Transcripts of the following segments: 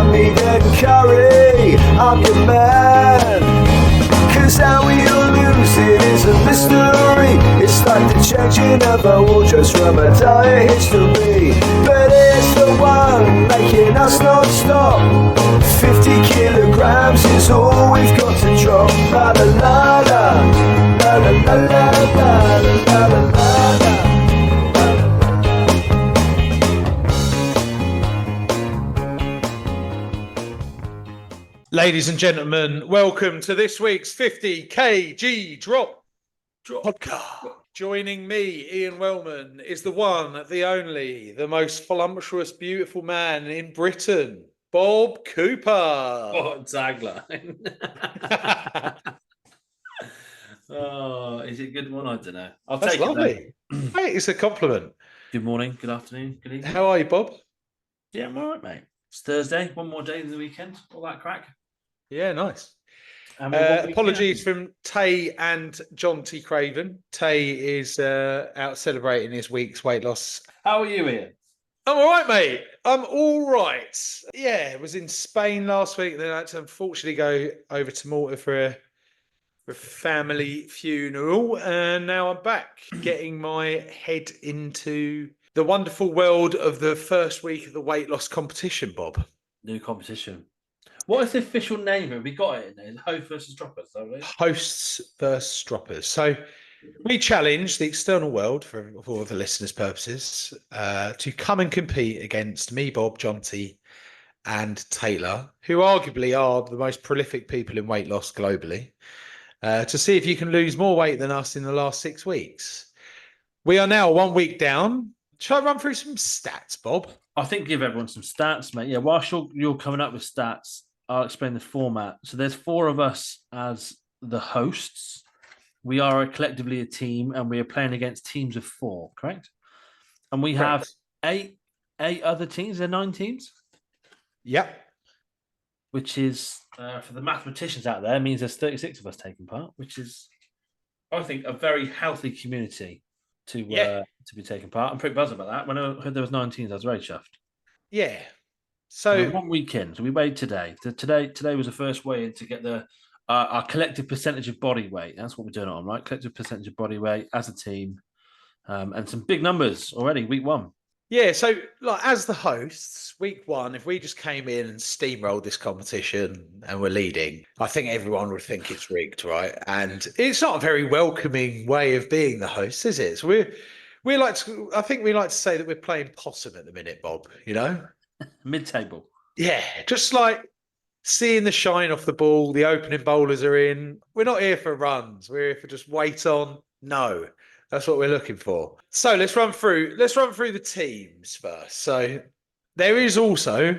like meat and curry, I'm your man. Cause how we all lose it is a mystery. It's like the changing of our wardrobes from a dire history. But it's the one making us not stop. 50 kilograms is all we've got to drop. La la la la, la la la la la la la la. Ladies and gentlemen, welcome to this week's 50 kg drop podcast. Joining me, Ian Wellman, is the one, the only, the most voluptuous, beautiful man in Britain, Bob Cooper. What tagline? Oh, is it a good one? I don't know. That's lovely. Mate, it's a compliment. Good morning, good afternoon, good evening. How are you, Bob? Yeah, I'm all right, mate. It's Thursday, one more day of the weekend, all that crack. Yeah, nice. Apologies from Tay and John T. Craven. Tay is out celebrating his week's weight loss. How are you, Ian? I'm all right, mate. I'm all right. Yeah, I was in Spain last week. Then I had to unfortunately go over to Malta for a family funeral. And now I'm back getting my head into the wonderful world of the first week of the weight loss competition, Bob. New competition. What is the official name of it? We got it in there. Host versus droppers, don't we? Hosts versus droppers. So we challenge the external world, for the listeners' purposes, to come and compete against me, Bob, John T, and Taylor, who arguably are the most prolific people in weight loss globally, to see if you can lose more weight than us in the last 6 weeks. We are now 1 week down. Shall I run through some stats, Bob? I think give everyone some stats, mate. Yeah, whilst you're coming up with stats, I'll explain the format. So there's 4 of us as the hosts. We are collectively a team, and we are playing against teams of 4, correct? And we have eight other teams. There are 9 teams? Yep. Which is, for the mathematicians out there, means there's 36 of us taking part, which is, I think, a very healthy community to be taking part. I'm pretty buzzed about that. When I heard there was 9 teams, I was very chuffed. Yeah. So 1 weekend. So we weighed today. Today was the first weigh in to get our collective percentage of body weight. That's what we're doing it on, right? Collective percentage of body weight as a team, and some big numbers already. Week 1. Yeah. So, like, as the hosts, week 1, if we just came in and steamrolled this competition and we're leading, I think everyone would think it's rigged, right? And it's not a very welcoming way of being the host, is it? So I think we like to say that we're playing possum at the minute, Bob. You know. Mid-table. Yeah, just like seeing the shine off the ball, the opening bowlers are in. We're not here for runs. We're here for just weight on. No, that's what we're looking for. So let's run through the teams first. So there is also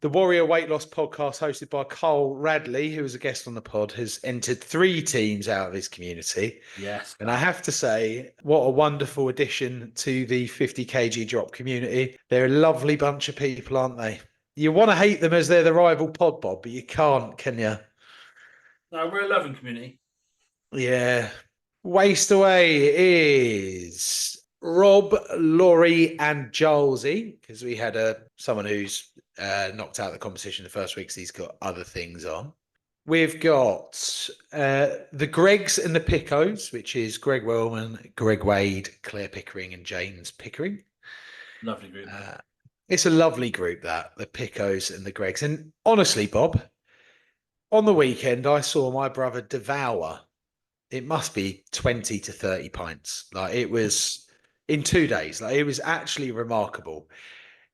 the Warrior Weight Loss podcast hosted by Carl Radley, who was a guest on the pod, has entered 3 teams out of his community. Yes. And I have to say, what a wonderful addition to the 50 kg drop community. They're a lovely bunch of people, aren't they? You want to hate them as they're the rival pod, Bob, but you can't, can you? No, we're a loving community. Yeah. Waste away is Rob, Laurie, and Jolesy, because we had someone who's knocked out the competition the first week, so he's got other things on. We've got the Gregs and the Pickos, which is Greg Wellman, Greg Wade, Claire Pickering, and James Pickering. Lovely group. It's a lovely group, that, the Pickos and the Gregs. And honestly, Bob, on the weekend, I saw my brother devour, it must be 20 to 30 pints. Like, it was in 2 days. Like, it was actually remarkable.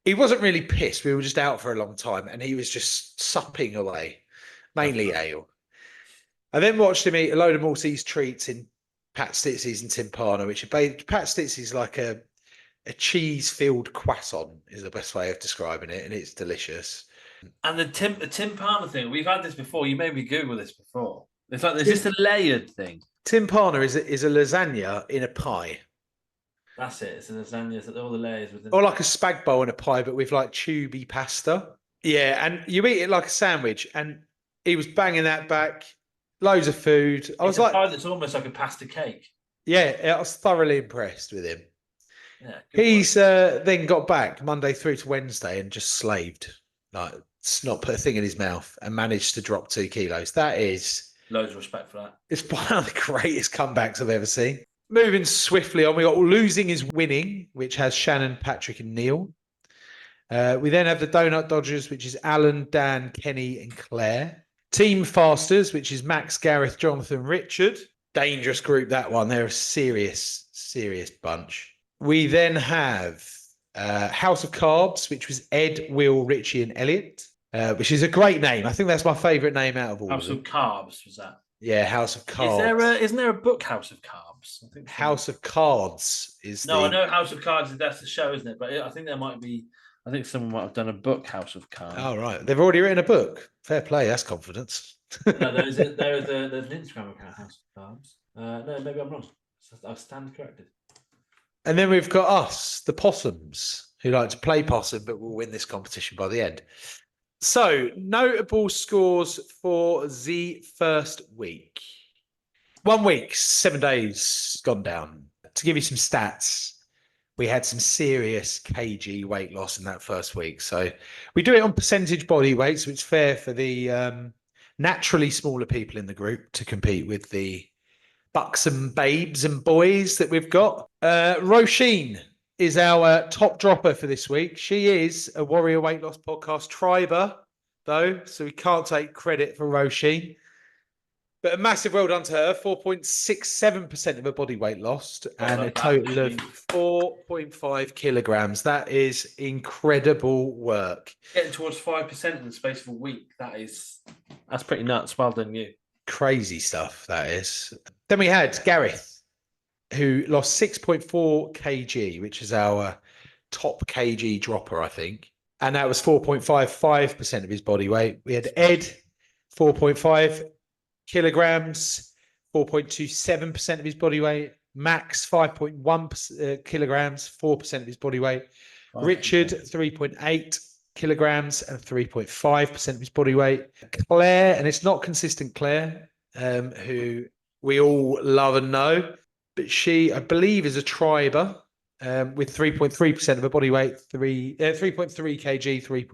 He wasn't really pissed. We were just out for a long time, and he was just supping away, mainly ale. I then watched him eat a load of Maltese treats in Pat Stitzy's and Timpano, which Pat Stitzy's like a cheese-filled croissant is the best way of describing it, and it's delicious. And the Timpano thing, we've had this before. You made me Google this before. It's like, there's just a layered thing. Timpano is a lasagna in a pie. That's it. It's a lasagna. It's all the layers within. Or like a spag bowl in a pie, but with like tubey pasta. Yeah, and you eat it like a sandwich. And he was banging that back. Loads of food. It's a pie that's almost like a pasta cake. Yeah, I was thoroughly impressed with him. Yeah, he's then got back Monday through to Wednesday and just slaved. Like not put a thing in his mouth and managed to drop 2 kilos. That is, Loads of respect for that. it's one of the greatest comebacks I've ever seen. Moving swiftly on, we got Losing is Winning, which has Shannon, Patrick, and Neil. We then have the Donut Dodgers, which is Alan, Dan, Kenny, and Claire. Team Fasters, which is Max, Gareth, Jonathan, Richard. Dangerous group, that one. They're a serious bunch. We then have House of Carbs, which was Ed, Will, Richie, and Elliot, which is a great name. I think that's my favourite name out of all House of of them. Carbs was that? Yeah, House of Carbs. Isn't there a book House of Carbs? I think House of Cards is I know House of Cards. That's the show, isn't it? But I think there might be. I think someone might have done a book House of Cards. Oh, right. They've already written a book. Fair play. That's confidence. No, there's an Instagram account, House of Cards. No, maybe I'm wrong. I stand corrected. And then we've got us, the Possums, who like to play possum, but will win this competition by the end. So, notable scores for the first week. 1 week, 7 days gone down. To give you some stats, we had some serious kg weight loss in that first week. So we do it on percentage body weight, so it's fair for the naturally smaller people in the group to compete with the buxom babes and boys that we've got. Roisin is our top dropper for this week. She is a Warrior Weight Loss Podcast triber, though, so we can't take credit for Roisin. But a massive well done to her. 4.67% of her body weight lost and a total of 4.5 kilograms. That is incredible work. Getting towards 5% in the space of a week. That's pretty nuts. Well done, you. Crazy stuff, that is. Then we had Gareth, who lost 6.4 kg, which is our top kg dropper, I think. And that was 4.55% of his body weight. We had Ed, 4.5 kilograms, 4.27% of his body weight. Max, 5.1 kilograms, 4% of his body weight. Richard, 3.8 kilograms and 3.5% of his body weight. Claire, and it's not consistent Claire, who we all love and know, but she, I believe, is a triber with 3.3% of her body weight, 3.3 kg,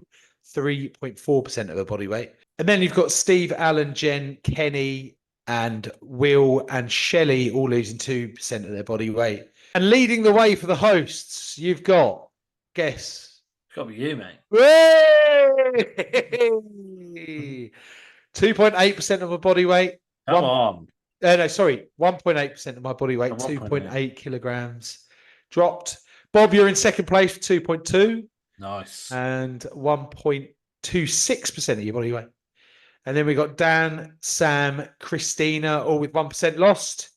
3.4% of her body weight. And then you've got Steve, Alan, Jen, Kenny, and Will and Shelley all losing 2% of their body weight. And leading the way for the hosts, you've got, guess. It's got to be you, mate. 2.8% of my body weight. Come on. 1.8% of my body weight, 2.8 kilograms dropped. Bob, you're in second place for 2.2. Nice. And 1.26% of your body weight. And then we got Dan, Sam, Christina, all with 1% lost.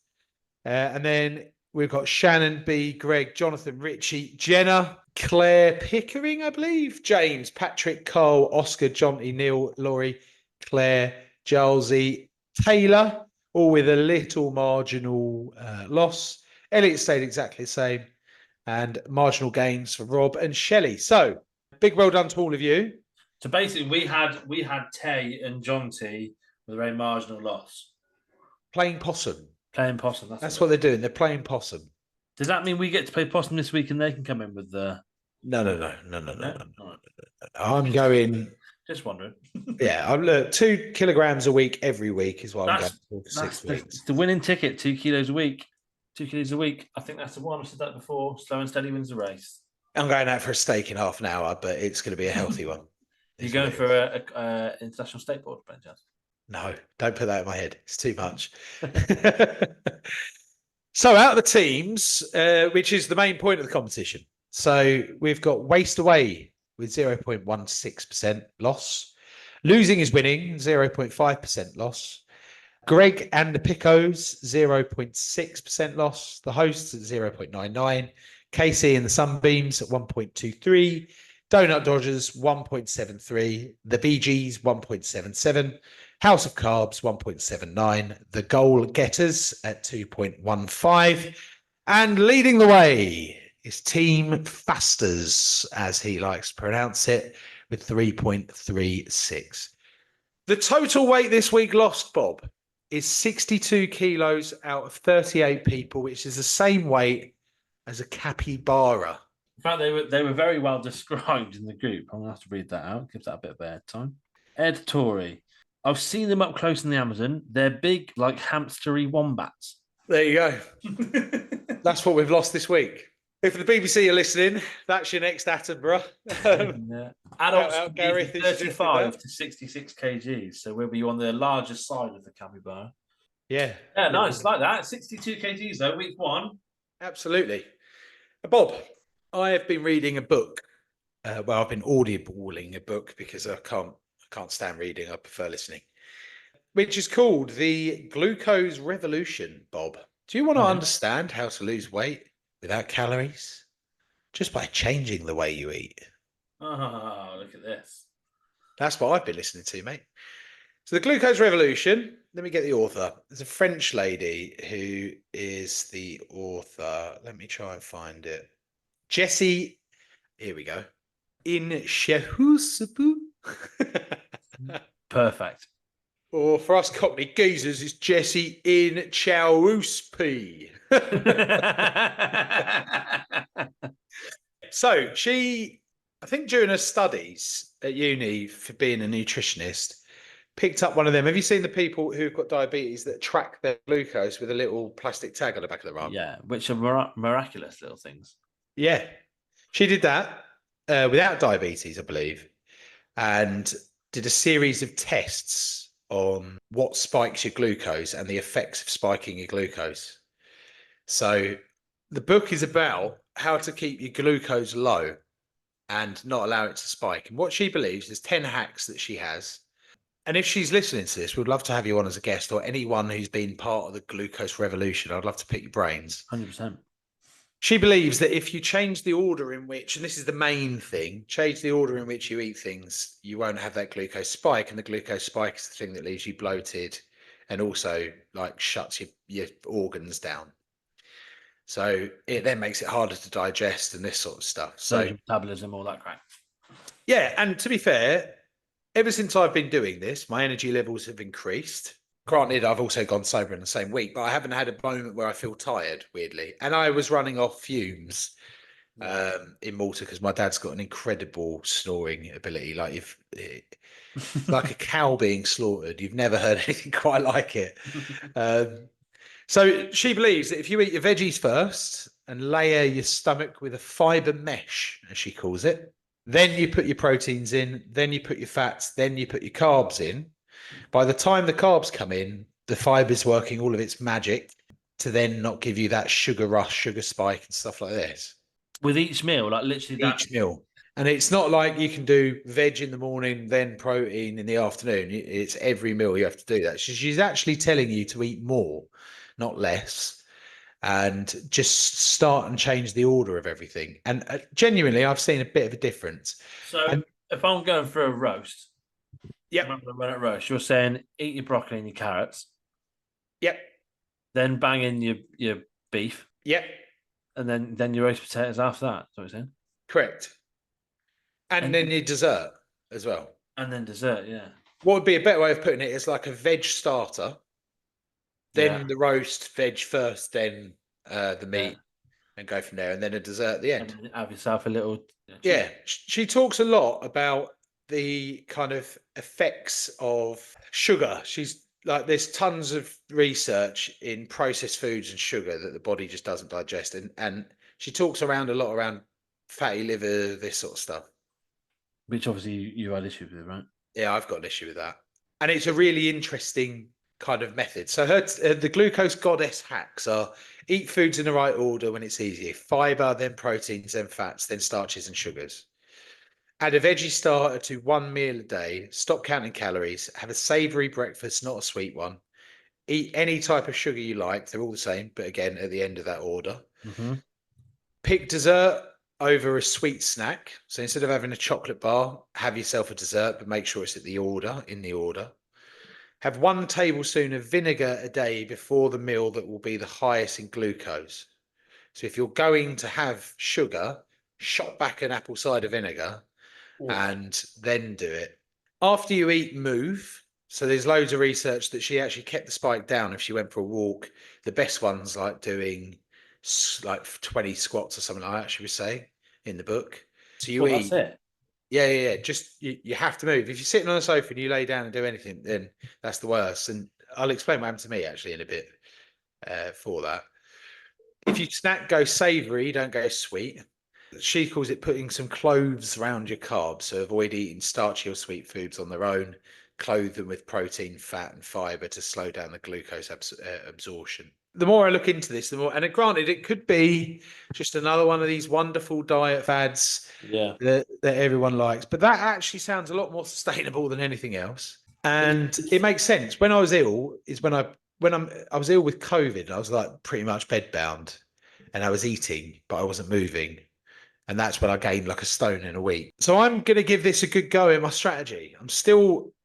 And then we've got Shannon, B, Greg, Jonathan, Richie, Jenna, Claire Pickering, I believe, James, Patrick, Cole, Oscar, Jonty, Neil, Laurie, Claire, Jalesy, Taylor, all with a little marginal loss. Elliot stayed exactly the same. And marginal gains for Rob and Shelley. So, big well done to all of you. So basically, we had Tay and John T with a very marginal loss. Playing possum. Playing possum. That's what they're doing. They're playing possum. Does that mean we get to play possum this week and they can come in with the? No. I'm going. Just wondering. Yeah, look, 2 kilograms a week every week is what I'm going for 6 weeks. The winning ticket, 2 kilos a week. 2 kilos a week. I think that's the one. I've said that before. Slow and steady wins the race. I'm going out for a steak in half an hour, but it's going to be a healthy one. You're going for a international skateboard, Ben Jones? No, don't put that in my head. It's too much. So out of the teams, which is the main point of the competition. So we've got Waste Away with 0.16% loss. Losing is Winning, 0.5% loss. Greg and the Pickos, 0.6% loss. The hosts at 0.99. Casey and the Sunbeams at 1.23. Donut Dodgers, 1.73. The Bee Gees, 1.77. House of Carbs, 1.79. The Goal Getters at 2.15. And leading the way is Team Fasters, as he likes to pronounce it, with 3.36. The total weight this week lost, Bob, is 62 kilos out of 38 people, which is the same weight as a capybara. In fact, they were very well described in the group. I'm gonna have to read that out. Gives that a bit of airtime. Ed Torrey. I've seen them up close in the Amazon. They're big, like hamstery wombats. There you go. That's what we've lost this week. If the BBC are listening, that's your next Attenborough. Yeah. Adults out, can be Gareth, from who suggested 35 that. to 66 kgs, so we'll be on the largest side of the capybara. Yeah. Yeah, nice, like that. 62 kgs though, week one. Absolutely. Bob, I have been reading a book. Well, I've been audibling a book because I can't stand reading. I prefer listening. Which is called The Glucose Revolution, Bob. Do you want to understand how to lose weight without calories? Just by changing the way you eat. Oh, look at this. That's what I've been listening to, mate. So The Glucose Revolution, let me get the author. There's a French lady who is the author. Let me try and find it. Jessie, here we go. In Shehusabu. Perfect. Or for us Cockney geezers, it's Jessie in Chowuspe. So she, I think during her studies at uni for being a nutritionist, picked up one of them. Have you seen the people who've got diabetes that track their glucose with a little plastic tag on the back of their arm? Yeah, which are miraculous little things. Yeah. She did that without diabetes, I believe, and did a series of tests on what spikes your glucose and the effects of spiking your glucose. So the book is about how to keep your glucose low and not allow it to spike. And what she believes, there's 10 hacks that she has. And if she's listening to this, we'd love to have you on as a guest, or anyone who's been part of the glucose revolution. I'd love to pick your brains. 100%. She believes that if you change the order in which, and this is the main thing, change the order in which you eat things, you won't have that glucose spike. And the glucose spike is the thing that leaves you bloated and also like shuts your organs down. So it then makes it harder to digest and this sort of stuff. So metabolism, all that crap. yeah, and to be fair, ever since I've been doing this, my energy levels have increased. Granted, I've also gone sober in the same week, but I haven't had a moment where I feel tired, weirdly. And I was running off fumes in Malta because my dad's got an incredible snoring ability. Like like a cow being slaughtered. You've never heard anything quite like it. So she believes that if you eat your veggies first and layer your stomach with a fiber mesh, as she calls it, then you put your proteins in, then you put your fats, then you put your carbs in. By the time the carbs come in, the fiber's working all of its magic to then not give you that sugar rush, sugar spike and stuff like this. With each meal, like literally Each meal. And it's not like you can do veg in the morning, then protein in the afternoon. It's every meal you have to do that. She's actually telling you to eat more, not less, and just start and change the order of everything. And genuinely, I've seen a bit of a difference. So if I'm going for a roast, yep. I'm going to roast. You're saying eat your broccoli and your carrots. Yep. Then bang in your beef. Yep. And then your roast potatoes after that. That's what you're saying? Correct. And then your dessert as well. And then dessert, yeah. What would be a better way of putting it is like a veg starter, then the roast, veg first, then the meat, and go from there, and then a dessert at the end. And have yourself a little... Yeah. She talks a lot about the kind of effects of sugar. She's like, there's tons of research in processed foods and sugar that the body just doesn't digest. And she talks around a lot around fatty liver, this sort of stuff. Which obviously you had issue with, right? Yeah, I've got an issue with that. And it's a really interesting kind of method. So the glucose goddess hacks are eat foods in the right order when it's easy. Fiber, then proteins, then fats, then starches and sugars. Add a veggie starter to one meal a day. Stop counting calories. Have a savory breakfast, not a sweet one. Eat any type of sugar you like. They're all the same, but again, at the end of that order. Mm-hmm. Pick dessert over a sweet snack. So instead of having a chocolate bar, have yourself a dessert, but make sure it's in the order. Have 1 tablespoon of vinegar a day before the meal that will be the highest in glucose. So if you're going to have sugar, shot back an apple cider vinegar and then do it. After you eat, move. So there's loads of research that she actually kept the spike down if she went for a walk. The best ones like doing like 20 squats or something like that, she would say, in the book. So you Well, eat. that's it. Yeah. Just you have to move. If you're sitting on a sofa and you lay down and do anything, then that's the worst. And I'll explain what happened to me actually in a bit for that. If you go savoury, don't go sweet. She calls it putting some cloves around your carbs. So avoid eating starchy or sweet foods on their own. Clothe them with protein, fat, and fibre to slow down the glucose absorption. The more I look into this, the more, and granted, it could be just another one of these wonderful diet fads that everyone likes, but that actually sounds a lot more sustainable than anything else. And it makes sense. When I was ill, I was ill with COVID. I was like pretty much bedbound, and I was eating, but I wasn't moving. And that's when I gained like a stone in a week. So I'm going to give this a good go in my strategy.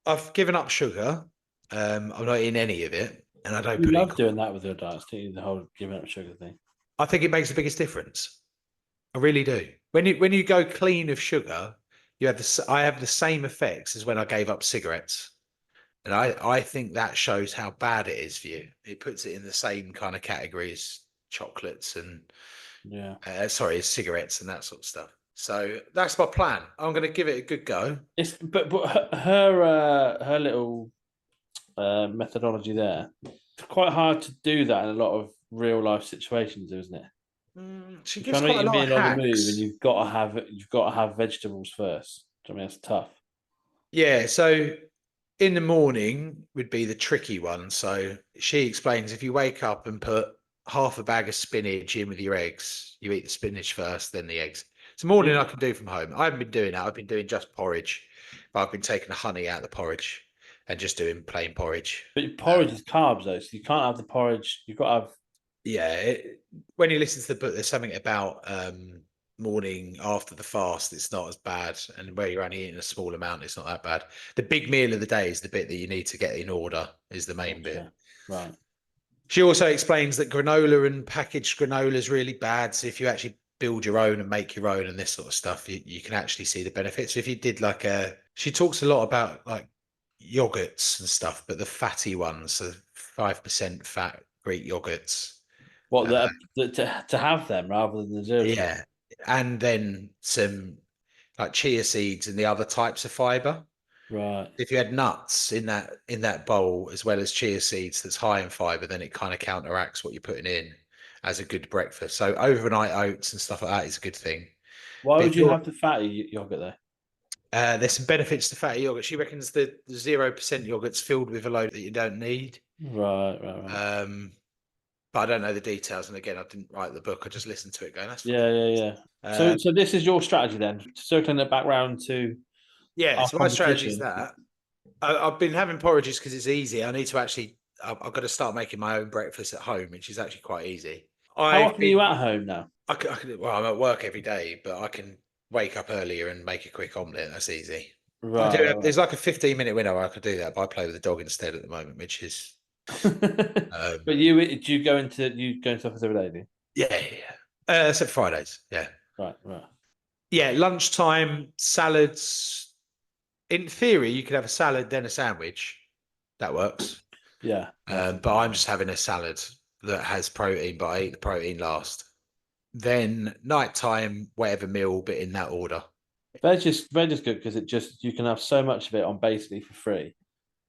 I've given up sugar. I'm not eating any of it. And I don't You put love it. doing that with your diets, don't you? The whole giving up sugar thing. I think it makes the biggest difference. I really do. When you go clean of sugar, I have the same effects as when I gave up cigarettes. And I think that shows how bad it is for you. It puts it in the same kind of category as chocolates and as cigarettes and that sort of stuff. So that's my plan. I'm going to give it a good go. But her little methodology there. It's quite hard to do that in a lot of real life situations, isn't it? She You're gives trying to quite eat a a lot of meal on the move, and hacks. you've got to have vegetables first. I mean, that's tough. Yeah. So in the morning would be the tricky one. So she explains if you wake up and put half a bag of spinach in with your eggs, you eat the spinach first, then the eggs. It's a morning I can do from home. I haven't been doing that. I've been doing just porridge, but I've been taking the honey out of the porridge and just doing plain porridge. But porridge is carbs, though, so you can't have the porridge. You've got to have. Yeah. When you listen to the book, there's something about morning after the fast, it's not as bad. And where you're only eating a small amount, it's not that bad. The big meal of the day is the bit that you need to get in order, is the main bit. Right. She also explains that granola and packaged granola is really bad. So if you actually build your own and make your own and this sort of stuff, you can actually see the benefits. So if you did she talks a lot about like yogurts and stuff, but the fatty ones, so 5% fat Greek yogurts. What to have them rather than the 0%. Yeah. And then some like chia seeds and the other types of fiber. Right. If you had nuts in that bowl as well as chia seeds that's high in fiber, then it kind of counteracts what you're putting in as a good breakfast. So overnight oats and stuff like that is a good thing. Why But would you have the fatty yogurt there? there's some benefits to fatty yogurt. She reckons the 0% yogurt's filled with a load that you don't need. Right. But I don't know the details. And again, I didn't write the book. I just listened to it going, that's fine. Yeah. So this is your strategy then, circling it back round to so my strategy is that I've been having porridges because it's easy. I need to I've got to start making my own breakfast at home, which is actually quite easy. How often are you at home now? Well, I'm at work every day, but I can wake up earlier and make a quick omelette. That's easy. Right. There's like a 15-minute window where I could do that, but I play with the dog instead at the moment, which is. But do you go into office every day? Do you? Yeah. Except Fridays. Yeah. Right. Yeah, lunchtime salads. In theory, you could have a salad then a sandwich. That works. Yeah. But I'm just having a salad that has protein, but I eat the protein last. Then nighttime, whatever meal, but in that order. Veg is good because you can have so much of it on basically for free,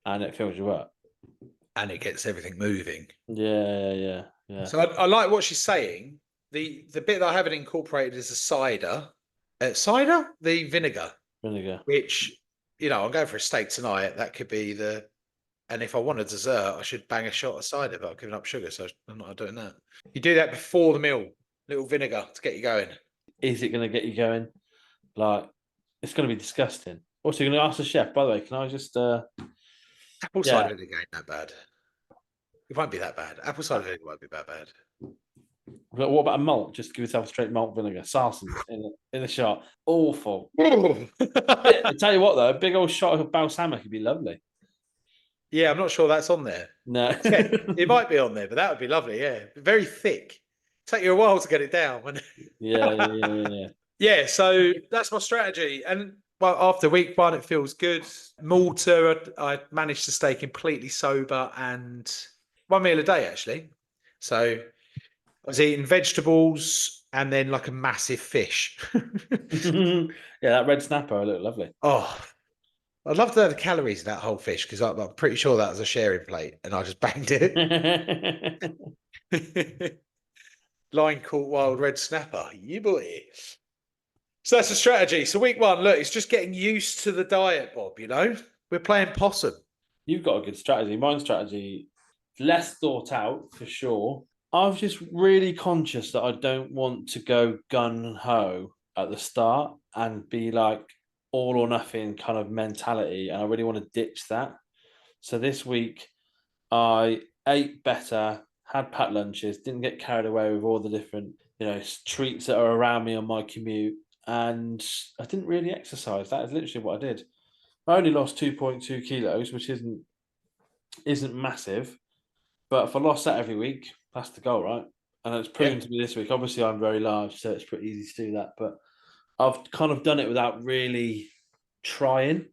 and it fills you up. And it gets everything moving. Yeah. So I like what she's saying. The bit that I haven't incorporated is the cider. The vinegar. Which, I'm going for a steak tonight. That could be and if I want a dessert, I should bang a shot of cider, but I've given up sugar, so I'm not doing that. You do that before the meal. Little vinegar to get you going. Is it going to get you going? Like, it's going to be disgusting. Also, you're going to ask the chef, by the way, can I just... Apple cider vinegar ain't that bad. It won't be that bad. Apple cider vinegar won't be that bad. What about a malt? Just give yourself a straight malt vinegar. Sarsen in the shot. Awful. I tell you what, though, a big old shot of balsamic would be lovely. Yeah, I'm not sure that's on there. No. Yeah, it might be on there, but that would be lovely, yeah. Very thick. Take you a while to get it down. Yeah. Yeah, so that's my strategy. And well, after week one, it feels good. Malta, I managed to stay completely sober and one meal a day, actually. So I was eating vegetables, and then like a massive fish. Yeah, that red snapper looked lovely. Oh, I'd love to know the calories of that whole fish because I'm pretty sure that was a sharing plate and I just banged it. Line caught wild red snapper. You boy. So that's a strategy. So week 1, look, it's just getting used to the diet, Bob, you know? We're playing possum. You've got a good strategy. My strategy, less thought out for sure. I was just really conscious that I don't want to go gun ho at the start and be like all or nothing kind of mentality. And I really want to ditch that. So this week, I ate better, had packed lunches, didn't get carried away with all the different, treats that are around me on my commute. And I didn't really exercise. That is literally what I did. I only lost 2.2 kilos, which isn't massive. But if I lost that every week, that's the goal, right? And it's proven to be this week. Obviously, I'm very large, so it's pretty easy to do that. But I've kind of done it without really trying,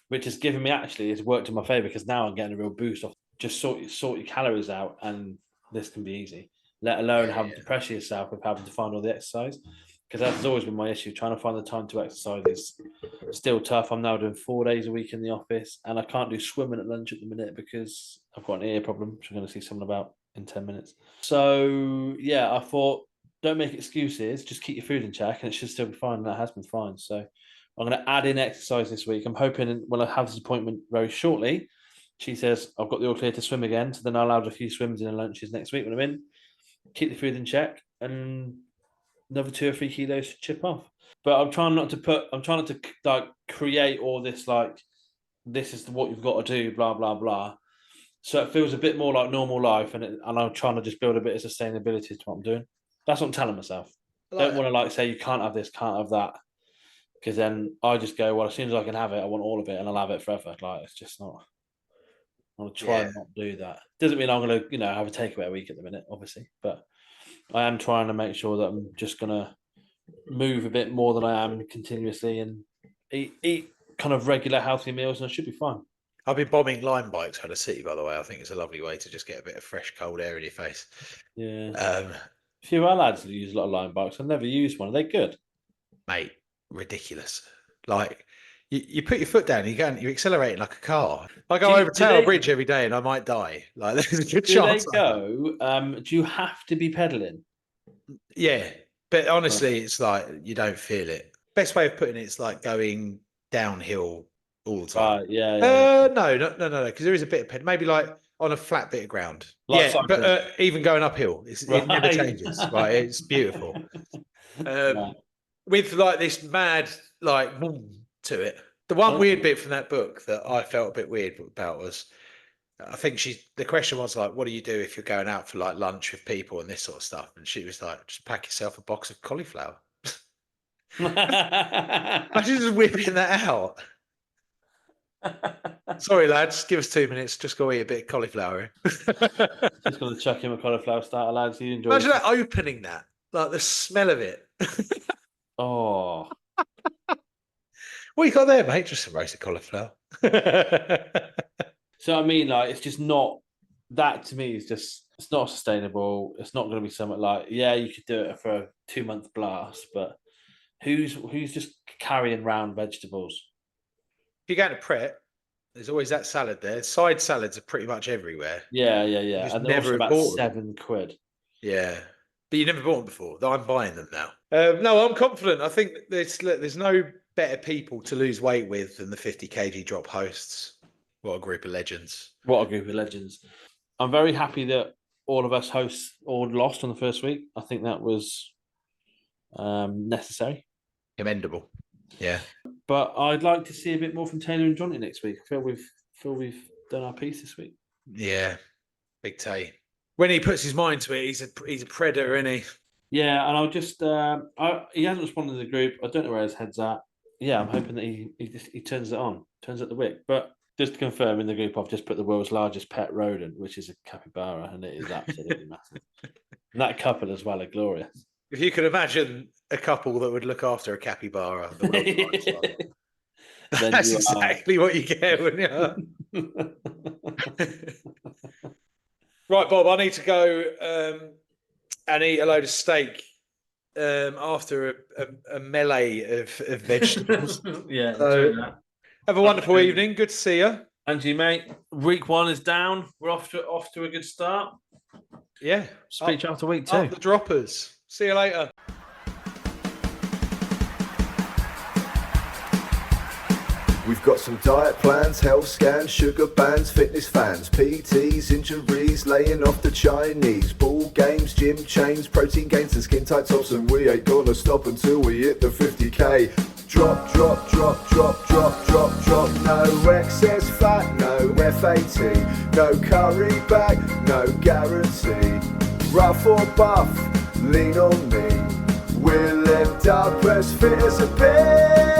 which has given me it's worked in my favor because now I'm getting a real boost off. Just sort your calories out, and this can be easy. Let alone having to pressure yourself with having to find all the exercise, because that's always been my issue. Trying to find the time to exercise is still tough. I'm now doing 4 days a week in the office, and I can't do swimming at lunch at the minute because I've got an ear problem, which I'm going to see someone about in 10 minutes. So yeah, I thought, don't make excuses. Just keep your food in check, and it should still be fine. And that has been fine. So I'm going to add in exercise this week. I'm hoping when I have this appointment very shortly, she says I've got the all clear to swim again. So then I'll add a few swims in and lunches next week when I'm in. Keep the food in check, and another 2 or 3 kilos to chip off. But I'm trying not to like create all this like this is what you've got to do, blah blah blah. So it feels a bit more like normal life, and I'm trying to just build a bit of sustainability to what I'm doing. That's what I'm telling myself. Don't want to say you can't have this, can't have that, because then I just go, well, as soon as I can have it, I want all of it, and I'll have it forever. Like it's just not. I'm gonna try and not do that. Doesn't mean I'm gonna have a takeaway a week at the minute, obviously, but I am trying to make sure that I'm just gonna move a bit more than I am continuously and eat kind of regular healthy meals, and I should be fine. I've been bombing line bikes out of city, by the way. I think it's a lovely way to just get a bit of fresh, cold air in your face. Yeah. A few of our lads use a lot of line bikes. I've never used one. Are they good? Mate, ridiculous. Like, you put your foot down, you're accelerating like a car. I go over Tower Bridge every day and I might die. Like, there's a good chance. Do you have to be pedaling? Yeah. But honestly, it's like you don't feel it. Best way of putting it is like going downhill all the time. No, because there is a bit of pedal, maybe like on a flat bit of ground. Like cycling. But even going uphill, it never changes. Right, it's beautiful. With like this mad like boom to it. The one weird bit from that book that I felt a bit weird about was, I think the question was like, what do you do if you're going out for like lunch with people and this sort of stuff? And she was like, just pack yourself a box of cauliflower. I just whipping that out. Sorry, lads, give us 2 minutes. Just go eat a bit of cauliflower. Just going to chuck him a cauliflower starter, lads. You enjoy. Imagine that opening that, like the smell of it. Oh, what you got there, mate? Just some roasted cauliflower. So I mean, like, it's just not that to me. It's not sustainable. It's not going to be something like, yeah, you could do it for a 2-month blast, but who's just carrying round vegetables? If you go to Pret, there's always that salad there. Side salads are pretty much everywhere. Yeah. And they're never about £7. Yeah, but you never bought them before. I'm buying them now. No, I'm confident. I think there's no better people to lose weight with than the 50 kg drop hosts. What a group of legends. I'm very happy that all of us hosts all lost on the first week. I think that was necessary. Commendable. Yeah. But I'd like to see a bit more from Taylor and Johnny next week. I feel we've done our piece this week. Yeah. Big Tay. When he puts his mind to it, he's a predator, isn't he? Yeah, and I'll just he hasn't responded to the group. I don't know where his head's at. Yeah, I'm hoping that he turns it on, turns at the wick. But just to confirm, in the group, I've just put the world's largest pet rodent, which is a capybara, and it is absolutely massive. And that couple as well are glorious. If you could imagine a couple that would look after a capybara, that's exactly what you get, wouldn't you? Right, Bob, I need to go and eat a load of steak after a melee of vegetables. Yeah, So, enjoy that. have a wonderful evening. Good to see you. And you, mate. Week 1 is down. We're off to a good start. Yeah. Speech after week 2. Up the droppers. See you later. We've got some diet plans, health scans, sugar bans, fitness fans, PTs, injuries, laying off the Chinese, ball games, gym chains, protein gains and skin tight tops, and we ain't gonna stop until we hit the 50k. Drop, drop, drop, drop, drop, drop, drop. No excess fat, no FAT, no curry bag, no guarantee. Rough or buff, lean on me. We'll end up as fit as a bear.